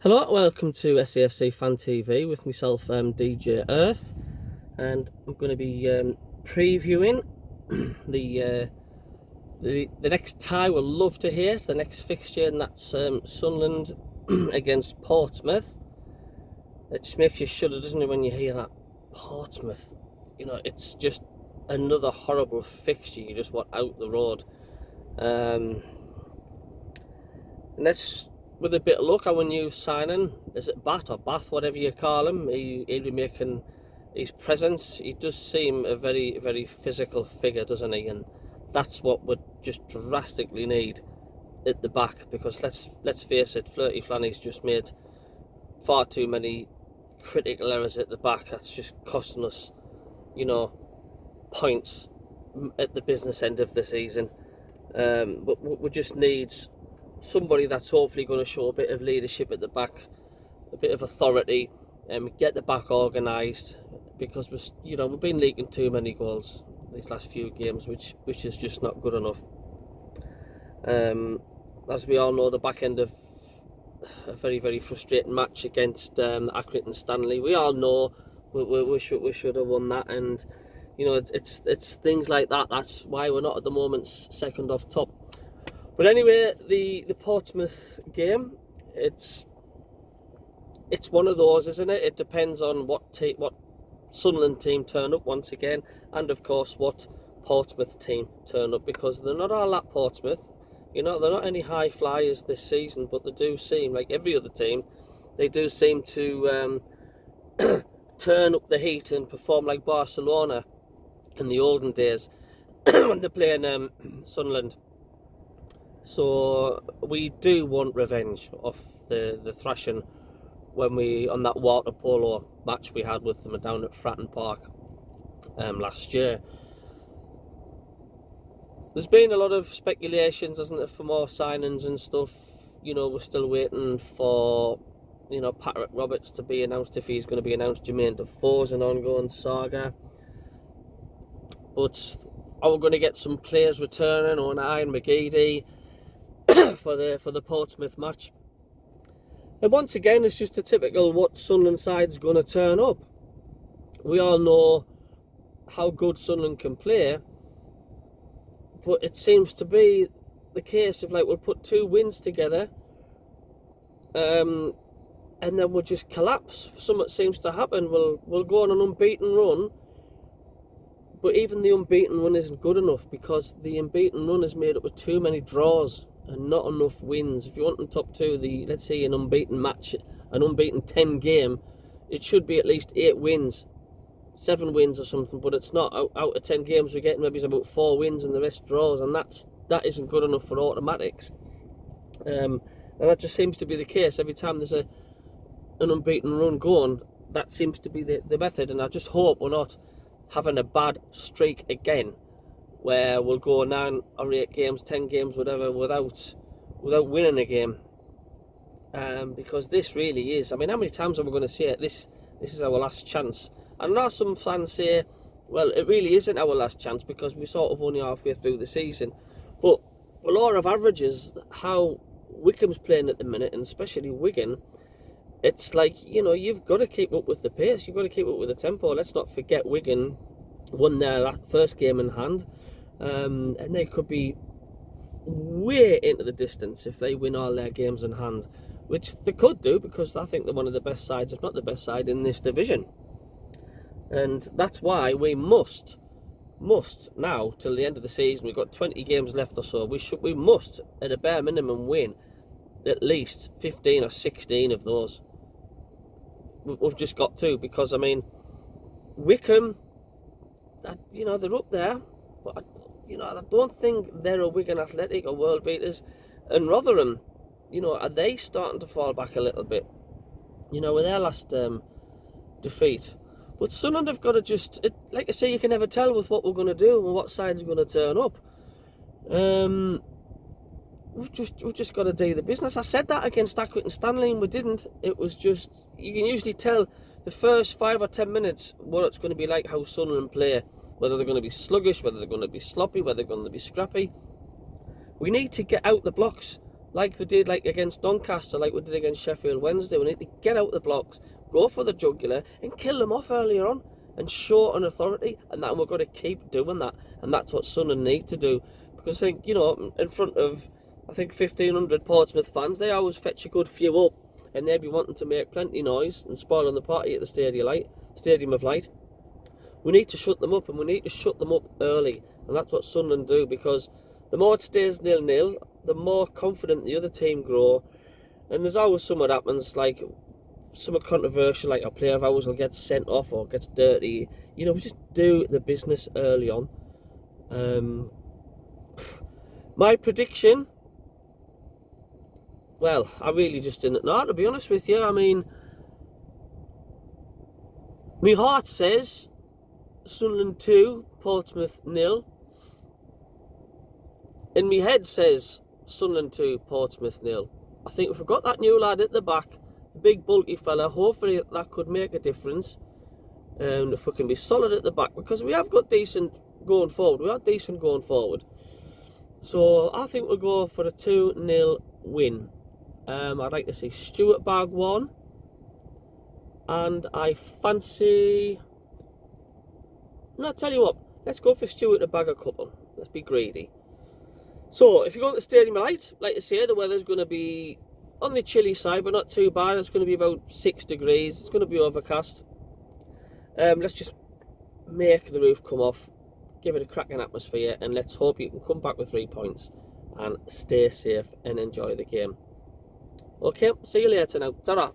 Hello, welcome to SAFC Fan TV with myself, DJ Earth, and I'm going to be previewing the next tie we'll love to hear, the next fixture, and that's Sunderland against Portsmouth. It just makes you shudder, doesn't it, when you hear that? Portsmouth. You know, it's just another horrible fixture. You just want out the road. And that's with a bit of luck, our new signing, is it Bath, whatever you call him, he'll be making his presence. He does seem a very, very physical figure, doesn't he? And that's what we just drastically need at the back, because let's face it, Flirty Flanny's just made far too many critical errors at the back. That's just costing us, points at the business end of the season. But we just need somebody that's hopefully going to show a bit of leadership at the back, a bit of authority, and get the back organised, because we've been leaking too many goals these last few games, which is just not good enough. As we all know, the back end of a very, very frustrating match against Accrington and Stanley. We all know we should have won that, and it's things like that. That's why we're not at the moment second off top. But anyway, the Portsmouth game, it's one of those, isn't it? It depends on what Sunderland team turn up once again, and of course what Portsmouth team turn up, because they're not all at Portsmouth. They're not any high flyers this season, but they do seem, like every other team, they do seem to turn up the heat and perform like Barcelona in the olden days when they're playing Sunderland. So we do want revenge of the thrashing on that water polo match we had with them down at Fratton Park last year. There's been a lot of speculations, hasn't there, for more signings and stuff. We're still waiting for Patrick Roberts to be announced, if he's going to be announced. Jermaine Defoe's an ongoing saga. But are we going to get some players returning on Ian McGeady for the Portsmouth match? And once again, it's just a typical what Sunderland side's going to turn up. We all know how good Sunderland can play, but it seems to be the case of, like, we'll put two wins together, and then we'll just collapse. Something seems to happen. We'll go on an unbeaten run, but even the unbeaten run isn't good enough, because the unbeaten run is made up of too many draws and not enough wins. If you want in top two, let's say an unbeaten match, an unbeaten 10 game, it should be at least 8 wins, 7 wins or something, but it's not. Out of 10 games we're getting maybe about 4 wins and the rest draws, and that isn't good enough for automatics. And that just seems to be the case every time there's an unbeaten run going. That seems to be the method, and I just hope we're not having a bad streak again, where we'll go 9 or 8 games, 10 games, whatever, without winning a game. Because this really is, how many times are we going to say it? This is our last chance. And now some fans say, well, it really isn't our last chance, because we're sort of only halfway through the season. But a law of averages, how Wycombe's playing at the minute, and especially Wigan, it's like, you've got to keep up with the pace, you've got to keep up with the tempo. Let's not forget Wigan won their first game in hand, and they could be way into the distance if they win all their games in hand, which they could do, because I think they're one of the best sides, if not the best side in this division. And that's why we must now, till the end of the season, we've got 20 games left or so, we must at a bare minimum win at least 15 or 16 of those. We've just got to, because Wycombe, they're up there, but I don't think they're a Wigan Athletic or world beaters. And Rotherham, are they starting to fall back a little bit, with their last defeat? But Sunderland have got to like I say, you can never tell with what we're going to do and what side's going to turn up. We've just got to do the business. I said that against Accrington and Stanley, and we didn't. It was just, you can usually tell the first 5 or 10 minutes what it's going to be like, how Sunderland play. Whether they're going to be sluggish, whether they're going to be sloppy, whether they're going to be scrappy. We need to get out the blocks like we did like against Doncaster, like we did against Sheffield Wednesday. We need to get out the blocks, go for the jugular, and kill them off earlier on, and show an authority. And that we're going to keep doing that, and that's what Sunderland need to do. Because I think, you know, in front of, I think 1,500 Portsmouth fans, they always fetch a good few up, and they'd be wanting to make plenty noise and spoiling the party at the Stadium of Light. We need to shut them up, and we need to shut them up early, and that's what Sunderland do, because the more it stays 0-0, the more confident the other team grow. And there's always something that happens, like something controversial, like a player of ours will get sent off or gets dirty. You know, we just do the business early on. My prediction, well, I really just didn't know, to be honest with you. I mean, my heart says Sunderland 2, Portsmouth 0. And my head says Sunderland 2, Portsmouth 0. I think if we've got that new lad at the back, the big bulky fella, hopefully that could make a difference. And if we can be solid at the back, because we have got decent going forward. We are decent going forward. So I think we'll go for a 2-0 win. I'd like to see Stuart bag 1. And I fancy... No, I'll tell you what. Let's go for Stuart to bag a couple. Let's be greedy. So, if you're going to the Stadium of Light, like I say, the weather's going to be on the chilly side, but not too bad. It's going to be about 6 degrees. It's going to be overcast. Let's just make the roof come off, give it a cracking atmosphere, and let's hope you can come back with 3 points and stay safe and enjoy the game. Okay, see you later now. Ta-ra.